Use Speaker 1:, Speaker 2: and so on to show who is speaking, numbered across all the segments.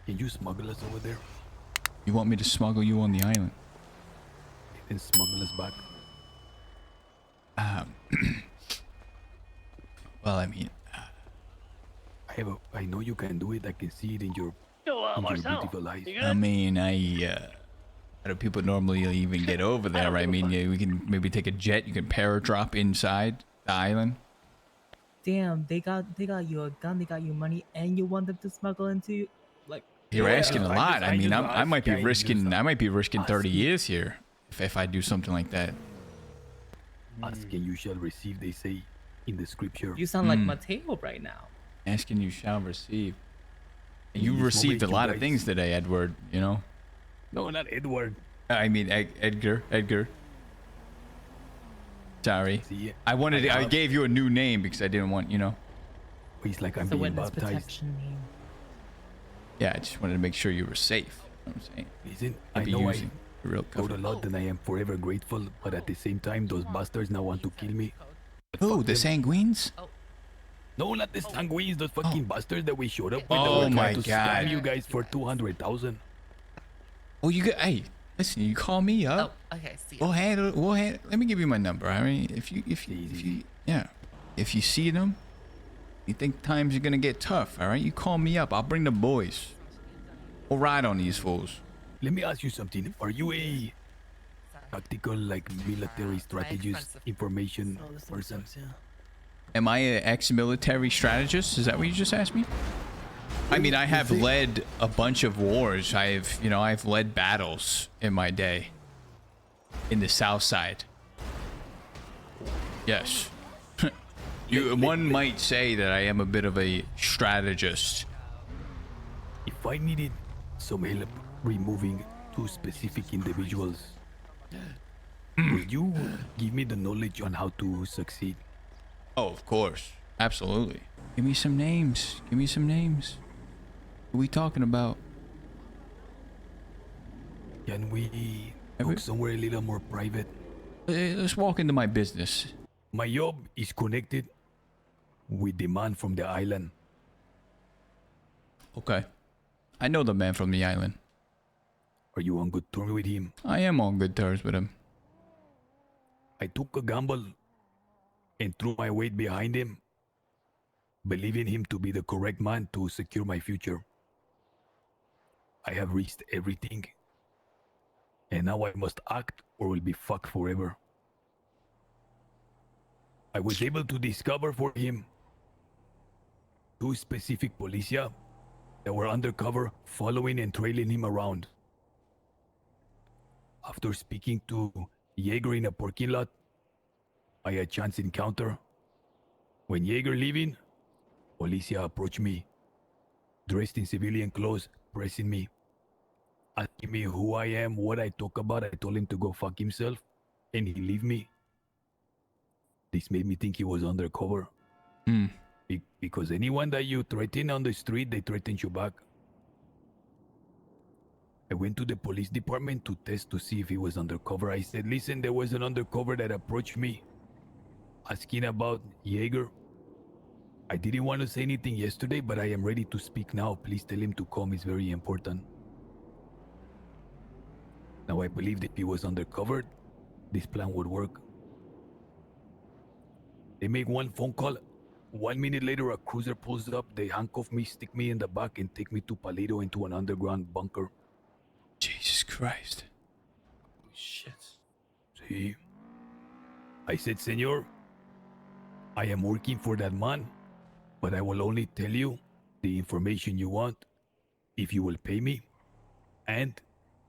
Speaker 1: Can you smuggle us over there
Speaker 2: You want me to smuggle you on the island?
Speaker 1: and smuggle us back?
Speaker 2: Well, I mean,
Speaker 1: I know you can do it. I can see it in your beautiful eyes.
Speaker 2: how do people normally even get over there? Right? I mean, yeah, we can maybe take a jet. You can paradrop inside the island.
Speaker 3: Damn, they got you a gun, they got you money, and you want them to smuggle into like.
Speaker 2: You're asking a lot. I mean, I might be
Speaker 1: asking,
Speaker 2: risking. I might be risking 30
Speaker 1: asking.
Speaker 2: years here if I do something like that.
Speaker 1: Ask and you shall receive, they say in the scripture.
Speaker 3: You sound like Mateo right now.
Speaker 2: Asking you shall receive.
Speaker 1: In
Speaker 2: You
Speaker 1: this
Speaker 2: received a
Speaker 1: moment, you
Speaker 2: lot of
Speaker 1: guys-
Speaker 2: things today, Edward. You know.
Speaker 1: No, not Edward.
Speaker 2: I mean, Edgar. Sorry.
Speaker 1: See,
Speaker 2: I gave you a new name because I didn't want, you know.
Speaker 1: he's like, I'm
Speaker 3: It's a
Speaker 1: being
Speaker 3: witness
Speaker 1: baptized.
Speaker 3: protection name.
Speaker 2: Yeah, I just wanted to make sure you were safe. You know what I'm saying?
Speaker 1: Listen,
Speaker 2: I'd
Speaker 1: I
Speaker 2: be
Speaker 1: know I
Speaker 2: using the real
Speaker 1: wrote
Speaker 2: cover.
Speaker 1: a lot and I am forever grateful, but at the same time, those bastards now want to kill me. But
Speaker 2: Oh,
Speaker 1: fuck
Speaker 2: the
Speaker 1: them.
Speaker 2: Sanguines?
Speaker 1: No, not the sanguines, those fucking bastards that we showed up with.
Speaker 2: Oh
Speaker 1: that were
Speaker 2: my
Speaker 1: trying to
Speaker 2: God.
Speaker 1: scam you guys for 200,000.
Speaker 2: Oh, you got. Hey, listen, you call me up.
Speaker 4: Oh, okay. See.
Speaker 2: We'll handle. Let me give you my number. I mean, if you, yeah, if you see them, you think times are gonna get tough. All right, you call me up. I'll bring the boys. We'll ride on these fools.
Speaker 1: Let me ask you something. Are you a tactical, like military strategist, information person?
Speaker 2: Am I an ex-military strategist? Is that what you just asked me? I mean, I have led a bunch of wars. I've led battles in my day in the South Side. Yes. One might say that I am a bit of a strategist.
Speaker 1: If I needed some help removing two specific individuals, would you give me the knowledge on how to succeed?
Speaker 2: Oh, of course. Absolutely. Give me some names. Who are we talking about?
Speaker 1: Can we talk somewhere a little more private?
Speaker 2: Let's walk into my business.
Speaker 1: My job is connected with the man from the island.
Speaker 2: Okay. I know the man from the island.
Speaker 1: Are you on good terms with him?
Speaker 2: I am on good terms with him.
Speaker 1: I took a gamble and threw my weight behind him, believing him to be the correct man to secure my future. I have risked everything, and now I must act or will be fucked forever. I was able to discover for him two specific policia that were undercover following and trailing him around. After speaking to Jaeger in a parking lot, I had a chance encounter. When Jaeger leaving, Policia approached me, dressed in civilian clothes, pressing me, asking me who I am, what I talk about. I told him to go fuck himself, and he leave me. This made me think he was undercover. Because anyone that you threaten on the street, they threaten you back. I went to the police department to test to see if he was undercover. I said, listen, there was an undercover that approached me, asking about Jaeger. I didn't want to say anything yesterday, but I am ready to speak now. Please tell him to come. It's very important. Now I believed if he was undercover, this plan would work. They make one phone call. 1 minute later, a cruiser pulls up. They handcuff me, stick me in the back, and take me to Paleto into an underground bunker.
Speaker 2: Jesus Christ.
Speaker 4: Shit.
Speaker 1: See? I said, Senor, I am working for that man, but I will only tell you the information you want if you will pay me, and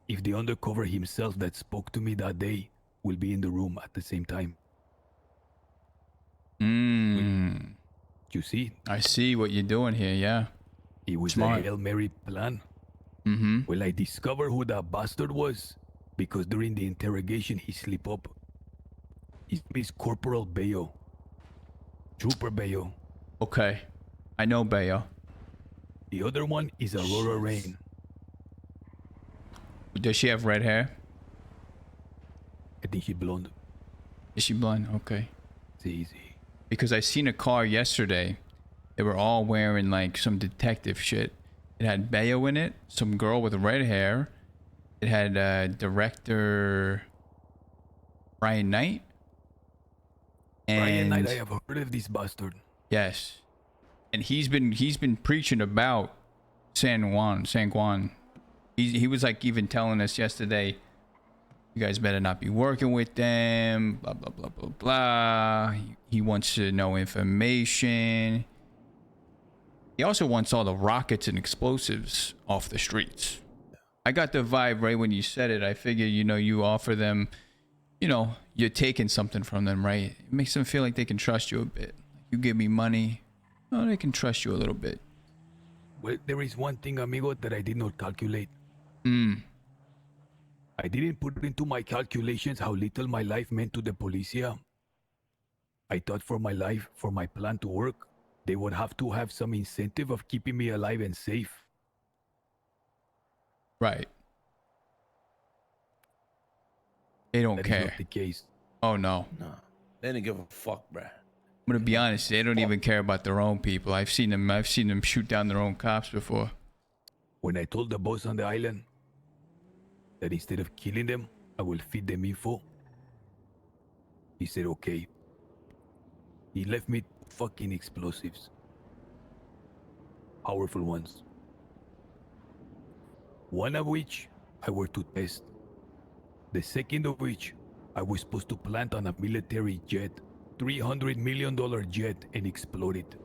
Speaker 1: if the undercover himself that spoke to me that day will be in the room at the same time. You see?
Speaker 2: I see what you're doing here, yeah.
Speaker 1: It was
Speaker 2: Smart.
Speaker 1: a Hail Mary plan.
Speaker 2: Mm-hmm.
Speaker 1: Well, I discovered who that bastard was because during the interrogation he slipped up. His name is Corporal Bayo. Trooper Bayo.
Speaker 2: Okay. I know Bayo.
Speaker 1: The other one is Aurora Rain.
Speaker 2: Does she have red hair?
Speaker 1: I think she's blonde.
Speaker 2: Is she blind? Okay.
Speaker 1: It's easy.
Speaker 2: Because I seen a car yesterday. They were all wearing like some detective shit. It had Bayo in it, some girl with red hair. It had director Brian Knight.
Speaker 1: Brian Knight, I
Speaker 2: And
Speaker 1: have heard of this bastard.
Speaker 2: yes. And he's been preaching about San Juan. He was like even telling us yesterday, you guys better not be working with them, blah blah blah blah blah. He wants to know information. He also wants all the rockets and explosives off the streets. I got the vibe right when you said it. I figure, you offer them, you're taking something from them, right? It makes them feel like they can trust you a bit. You give me money, oh, they can trust you a little bit.
Speaker 1: Well, there is one thing, amigo, that I did not calculate. I didn't put into my calculations how little my life meant to the policia. I thought for my life, for my plan to work, they would have to have some incentive of keeping me alive and safe.
Speaker 2: Right. They don't
Speaker 1: That is
Speaker 2: care.
Speaker 1: not the case.
Speaker 2: Oh no.
Speaker 4: Nah, they didn't give a fuck, bruh.
Speaker 2: I'm gonna be honest, they don't even care about their own people. I've seen them shoot down their own cops before.
Speaker 1: When I told the boss on the island that instead of killing them, I will feed them info, he said okay. He left me fucking explosives. Powerful ones. One of which I were to test. The second of which I was supposed to plant on a military jet, $300 million jet, and explode it.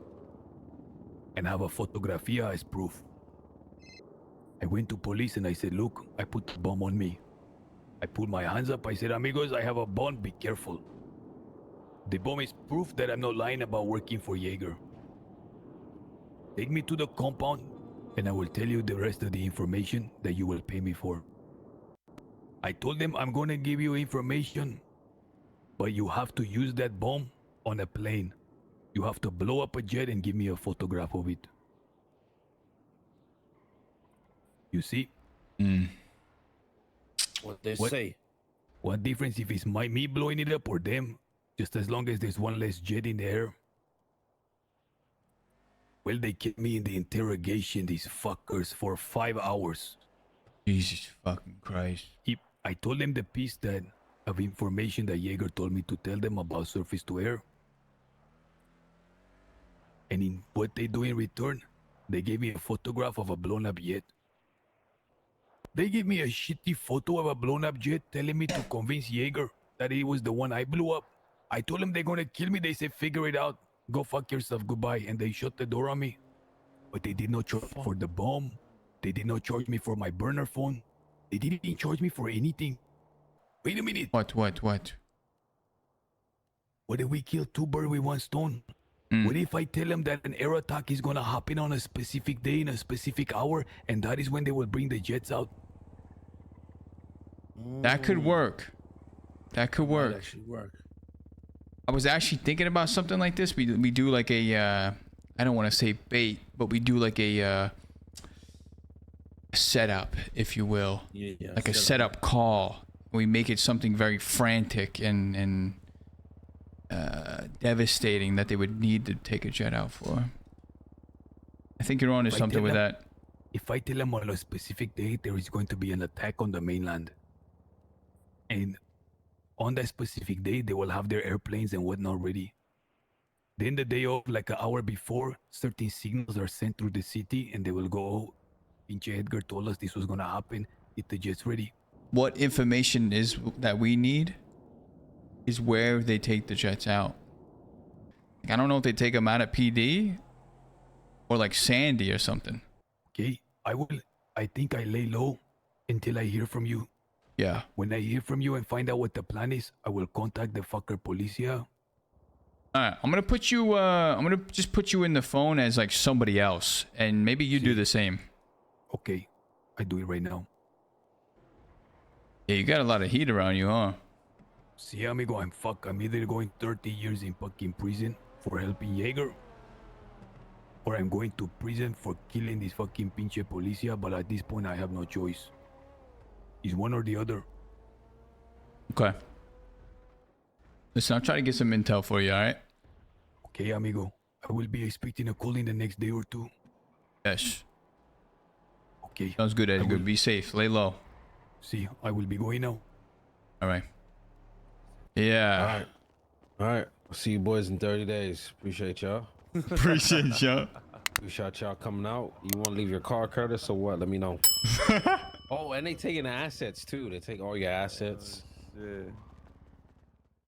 Speaker 1: And have a photografia as proof. I went to police and I said, look, I put the bomb on me. I put my hands up, I said, amigos, I have a bomb, be careful. The bomb is proof that I'm not lying about working for Jaeger. Take me to the compound and I will tell you the rest of the information that you will pay me for. I told them I'm gonna give you information, but you have to use that bomb on a plane. You have to blow up a jet and give me a photograph of it. You see?
Speaker 4: What they
Speaker 1: What?
Speaker 4: say.
Speaker 1: What difference if it's me blowing it up or them? Just as long as there's one less jet in the air. Well, they kept me in the interrogation, these fuckers, for 5 hours.
Speaker 2: Jesus fucking Christ.
Speaker 1: I told them the piece of information that Jaeger told me to tell them about surface to air. And in what they do in return, they gave me a photograph of a blown up jet. They gave me a shitty photo of a blown up jet telling me to convince Jaeger that it was the one I blew up. I told them they're gonna kill me. They said, figure it out. Go fuck yourself. Goodbye. And they shut the door on me. But they did not charge me for the bomb. They did not charge me for my burner phone. They didn't charge me for anything. Wait a minute.
Speaker 2: What?
Speaker 1: What if we kill two birds with one stone? What if I tell them that an air attack is gonna happen on a specific day in a specific hour, and that is when they will bring the jets out?
Speaker 2: That could work. That could
Speaker 4: Might
Speaker 2: work.
Speaker 4: actually work.
Speaker 2: I was actually thinking about something like this. We do like a I don't want to say bait, but we do like a setup, if you will.
Speaker 4: Yeah,
Speaker 2: Like a setup call. We make it something very frantic and devastating that they would need to take a jet out for. I think you're onto
Speaker 1: If I
Speaker 2: something
Speaker 1: tell
Speaker 2: with
Speaker 1: them-
Speaker 2: that.
Speaker 1: If I tell them on a specific day there is going to be an attack on the mainland, and on that specific day they will have their airplanes and whatnot ready, then the day of, like an hour before, certain signals are sent through the city and they will go, oh, Pinche Edgar told us this was gonna happen, get the jets ready.
Speaker 2: What information is that we need is where they take the jets out. Like, I don't know if they take them out at PD or like Sandy or something.
Speaker 1: Okay, I think I lay low until I hear from you.
Speaker 2: Yeah.
Speaker 1: When I hear from you and find out what the plan is, I will contact the fucker policia.
Speaker 2: Alright, I'm gonna put you I'm gonna just put you in the phone as like somebody else, and maybe you do the same.
Speaker 1: Okay, I do it right now.
Speaker 2: Yeah, you got a lot of heat around you, huh?
Speaker 1: See, amigo, I'm either going 30 years in fucking prison for helping Jaeger, or I'm going to prison for killing this fucking pinche policia, but at this point I have no choice. It's one or the other.
Speaker 2: Okay. Listen, I'll try to get some intel for you, alright?
Speaker 1: Okay, amigo. I will be expecting a call in the next day or two.
Speaker 2: Yes.
Speaker 1: Okay.
Speaker 2: Sounds good,
Speaker 1: I
Speaker 2: Edgar.
Speaker 1: will-
Speaker 2: Be safe. Lay low.
Speaker 1: See, I will be going now.
Speaker 2: All right. Yeah.
Speaker 5: All right. I'll see you boys in 30 days. Appreciate y'all.
Speaker 2: Appreciate you.
Speaker 5: Appreciate y'all coming out. You want to leave your car, Curtis, or what? Let me know. Oh, and they taking the assets too. They take all your assets.
Speaker 6: Shit.